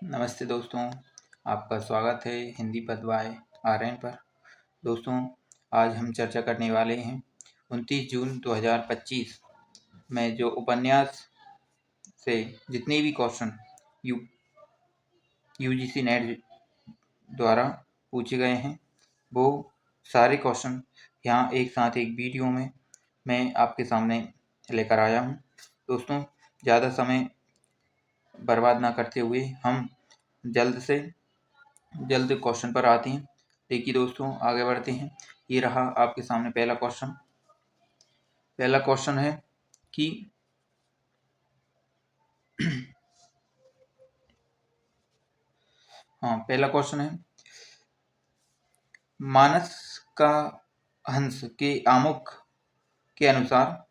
नमस्ते दोस्तों, आपका स्वागत है हिंदी पद बाय आर्यन पर। दोस्तों, आज हम चर्चा करने वाले हैं 29 जून 2025 में जो उपन्यास से जितने भी क्वेश्चन यूजीसी नेट द्वारा पूछे गए हैं वो सारे क्वेश्चन यहाँ एक साथ एक वीडियो में मैं आपके सामने लेकर आया हूँ। दोस्तों, ज़्यादा समय बर्बाद ना करते हुए हम जल्द से जल्द क्वेश्चन पर आते हैं। देखिए दोस्तों, आगे बढ़ते हैं। ये रहा आपके सामने पहला क्वेश्चन। पहला क्वेश्चन है कि पहला क्वेश्चन है, मानस का हंस के आमुख के अनुसार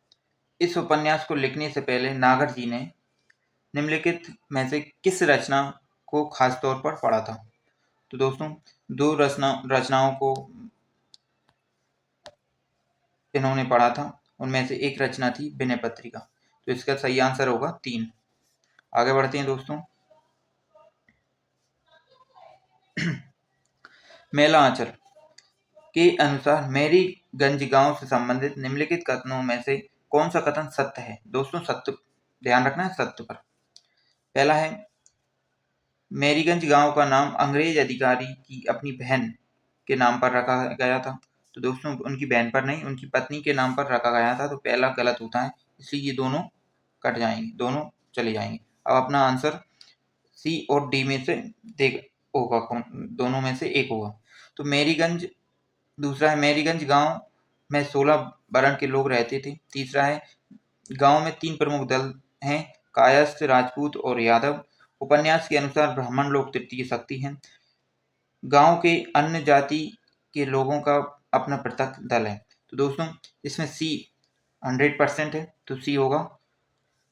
इस उपन्यास को लिखने से पहले नागर जी ने निम्नलिखित में से किस रचना को खास तौर पर पढ़ा था? तो दोस्तों, दो रचनाओं को इन्होंने पढ़ा था। उनमें से एक रचना थी विनय पत्रिका। तो इसका सही आंसर होगा 3। आगे बढ़ते हैं दोस्तों। मेला आंचल के अनुसार मेरीगंज गांव से संबंधित निम्नलिखित कथनों में से कौन सा कथन सत्य है? दोस्तों, सत्य ध्यान रखना है, सत्य पर। पहला है, मेरीगंज गांव का नाम अंग्रेज अधिकारी की अपनी बहन के नाम पर रखा गया था। तो दोस्तों, उनकी बहन पर नहीं, उनकी पत्नी के नाम पर रखा गया था। तो पहला गलत होता है, इसलिए ये दोनों कट जाएंगे, दोनों चले जाएंगे। अब अपना आंसर सी और डी में से देख होगा, दोनों में से एक होगा। तो मेरीगंज, दूसरा है मेरीगंज गांव में 16 वर्ण के लोग रहते थे। तीसरा है, गांव में 3 प्रमुख दल हैं, कायस्थ, राजपूत और यादव। उपन्यास के अनुसार ब्राह्मण लोग तृतीय शक्ति हैं। गांव के अन्य जाति के लोगों का अपना पृथक दल है। तो दोस्तों, इसमें सी 100% है, तो सी होगा।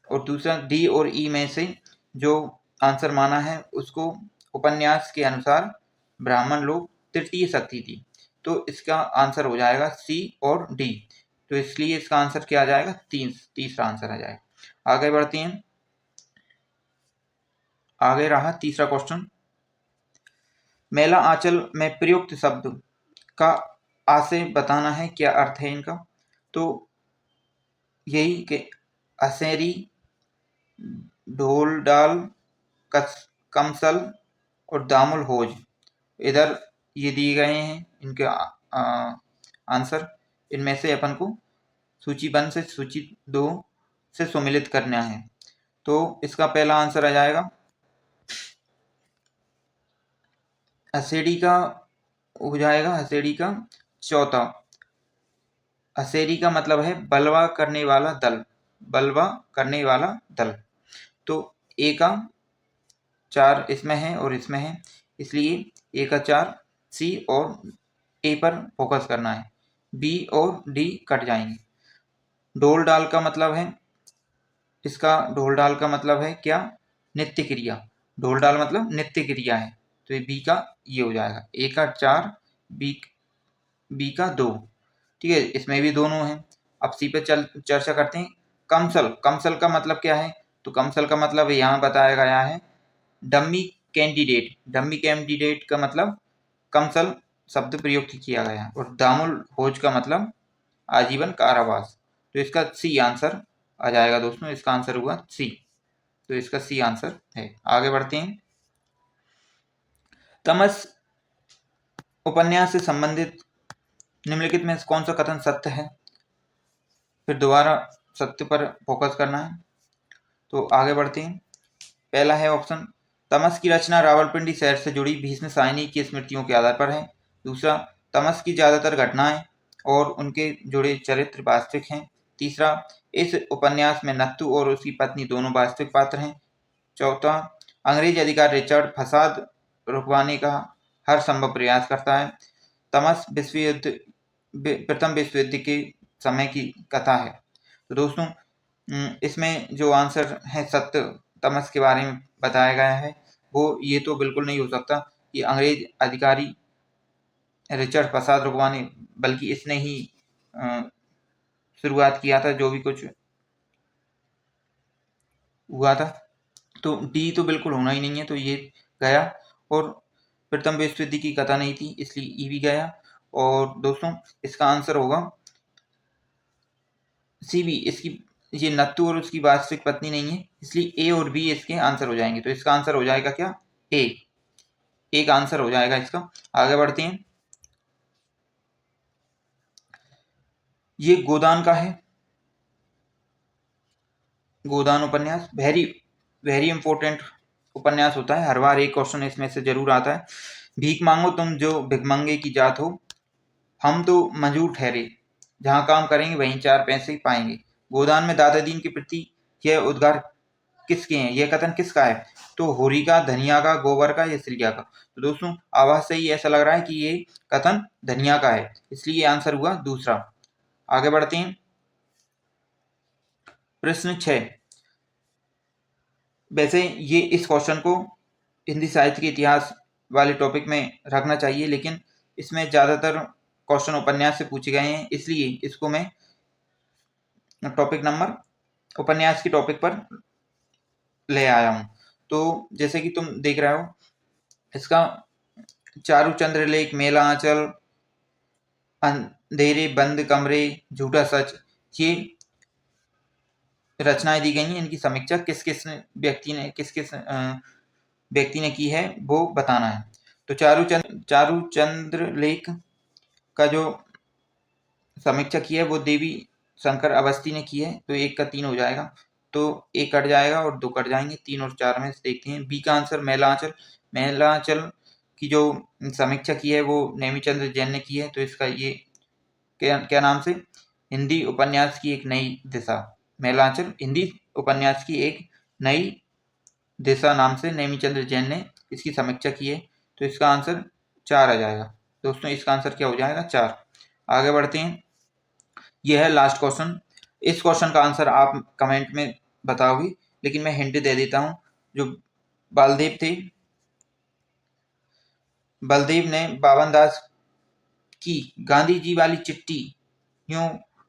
और दूसरा डी और ई में से जो आंसर माना है उसको उपन्यास के अनुसार ब्राह्मण लोग तृतीय शक्ति थी। तो इसका आंसर हो जाएगा सी और डी। तो इसलिए इसका आंसर क्या आ जाएगा? तीसरा आंसर आ जाएगा। आगे बढ़ते हैं। आगे रहा तीसरा क्वेश्चन। मेला आंचल में प्रयुक्त शब्द का आशय बताना है, क्या अर्थ है इनका? तो यही कि असेरी, ढोल डाल, कमसल और दामुल होज, इधर ये दिए गए हैं इनके आंसर। इनमें से अपन को सूची 1 से सूची 2 से सम्मिलित करना है। तो इसका पहला आंसर आ जाएगा हसेड़ी का, हो जाएगा हसेड़ी का चौथा। हसेड़ी का मतलब है बलवा करने वाला दल, बलवा करने वाला दल। तो ए का 4 इसमें है और इसमें है, इसलिए ए का 4, सी और ए पर फोकस करना है। बी और डी कट जाएंगे। ढोल डाल का मतलब है, इसका ढोल डाल का मतलब है क्या? नित्य क्रिया। ढोल डाल मतलब नित्य क्रिया है, तो ये बी का ये हो जाएगा। ए का 4, बी का 2। ठीक है, इसमें भी दोनों हैं। अब सी पे चर्चा करते हैं। कमसल, कमसल का मतलब क्या है? तो कमसल का मतलब यहाँ बताया गया है डम्मी कैंडिडेट। डम्मी कैंडिडेट का मतलब कमसल शब्द प्रयुक्त किया गया है। और दामुल होज का मतलब आजीवन कारावास। तो इसका सी आंसर आ जाएगा दोस्तों, इसका आंसर हुआ सी। तो इसका सी आंसर है। आगे बढ़ते हैं। तमस उपन्यास से संबंधित निम्नलिखित में कौन सा कथन सत्य है? फिर दोबारा सत्य पर फोकस करना है। तो आगे बढ़ते हैं। पहला है ऑप्शन, तमस की रचना रावलपिंडी शहर से जुड़ी भीष्म साहिनी की स्मृतियों के आधार पर है। दूसरा, तमस की ज्यादातर घटनाएं और उनके जुड़े चरित्र वास्तविक हैं। तीसरा, इस उपन्यास में नत्थु और उसकी पत्नी दोनों वास्तविक पात्र हैं। चौथा, अंग्रेज अधिकारी रिचर्ड फसाद रुकवाने का हर संभव प्रयास करता है। तमस प्रथम विश्व युद्ध के समय की कथा है। तो दोस्तों, इसमें जो आंसर है सत्य तमस के बारे में बताया गया है वो ये तो बिल्कुल नहीं हो सकता। ये अंग्रेज अधिकारी रिचर्ड प्रसाद रुकवाने, बल्कि इसने ही शुरुआत किया था जो भी कुछ हुआ था। तो डी तो बिल्कुल होना ही नहीं है, तो ये गया, और प्रथम विश्व युद्ध की कथा नहीं थी इसलिए ई भी गया। और दोस्तों इसका आंसर होगा सी भी। इसकी ये नत्थु और उसकी वास्तविक पत्नी नहीं है, इसलिए ए और बी इसके आंसर हो जाएंगे। तो इसका आंसर हो जाएगा क्या? ए। एक आंसर हो जाएगा इसका। आगे बढ़ते हैं। ये गोदान का है। गोदान उपन्यास वेरी वेरी इंपॉर्टेंट उपन्यास होता है, हर बार एक क्वेश्चन इसमें से जरूर आता है। भीख मांगो तुम जो भिखमंगे की जात हो, हम तो मजूर ठहरे, जहाँ काम करेंगे वहीं चार पैसे पाएंगे। गोदान में दादा दीन के प्रति यह उद्गार किसके हैं? यह कथन किसका है? तो होरी का, धनिया का, गोबर का या श्रिया का? तो दोस्तों आवाज से ही ऐसा लग रहा है कि ये कथन धनिया का है, इसलिए ये आंसर हुआ दूसरा। आगे बढ़ते हैं। प्रश्न 6। वैसे ये इस क्वेश्चन को हिंदी साहित्य के इतिहास वाले टॉपिक में रखना चाहिए, लेकिन इसमें ज़्यादातर क्वेश्चन उपन्यास से पूछे गए हैं, इसलिए इसको मैं टॉपिक नंबर उपन्यास की टॉपिक पर ले आया हूँ। तो जैसे कि तुम देख रहे हो, इसका चारूचंद्र लेख, मेला आंचल, अंधेरे बंद कमरे, झूठा सच, ये रचनाएं दी गई हैं। इनकी समीक्षा किस किस व्यक्ति ने की है वो बताना है। तो चारूचंद्र लेख का जो समीक्षा की है वो देवी शंकर अवस्थी ने की है। तो 1 का 3 हो जाएगा, तो 1 कट जाएगा और 2 कट जाएंगे। 3 और 4 में से देखते हैं। बी का आंसर मेलांचल की जो समीक्षा की है वो नेमीचंद्र जैन ने की है। तो इसका ये क्या नाम से? हिंदी उपन्यास की एक नई दिशा, मेलांचल हिंदी उपन्यास की एक नई दिशा नाम से नेमीचंद्र जैन ने इसकी समीक्षा की है। तो इसका आंसर 4 आ जाएगा। दोस्तों इसका आंसर क्या हो जाएगा? 4। आगे बढ़ते हैं। यह है लास्ट क्वेश्चन। इस क्वेश्चन का आंसर आप कमेंट में बताओगे, लेकिन मैं हिंट दे देता हूँ। जो बलदेव थे, बलदेव ने बावन दास की गांधी जी वाली चिट्ठी क्यों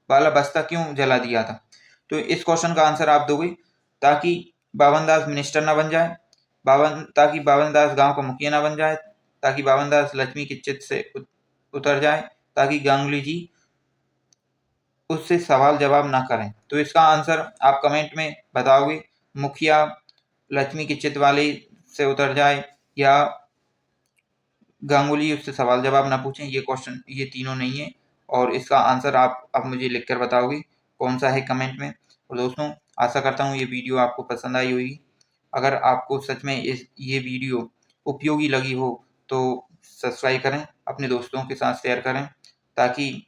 वाला बस्ता क्यों जला दिया था? तो इस क्वेश्चन का आंसर आप दोगे ताकि बावन दास मिनिस्टर ना बन जाए, ताकि बावन दास गांव का मुखिया ना बन जाए, ताकि बावन दास लक्ष्मी की चित से उतर जाए, ताकि गांगुली जी उससे सवाल जवाब ना करें। तो इसका आंसर आप कमेंट में बताओगे। मुखिया लक्ष्मी की चित वाले से उतर जाए या गांगुली उससे सवाल जवाब ना पूछें, ये क्वेश्चन ये तीनों नहीं है। और इसका आंसर आप अब मुझे लिखकर बताओगे कौन सा है कमेंट में। और दोस्तों आशा करता हूँ ये वीडियो आपको पसंद आई होगी। अगर आपको सच में ये वीडियो उपयोगी लगी हो तो सब्सक्राइब करें, अपने दोस्तों के साथ शेयर करें, ताकि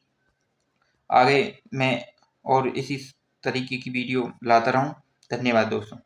आगे मैं और इसी तरीके की वीडियो लाता रहूं। धन्यवाद दोस्तों।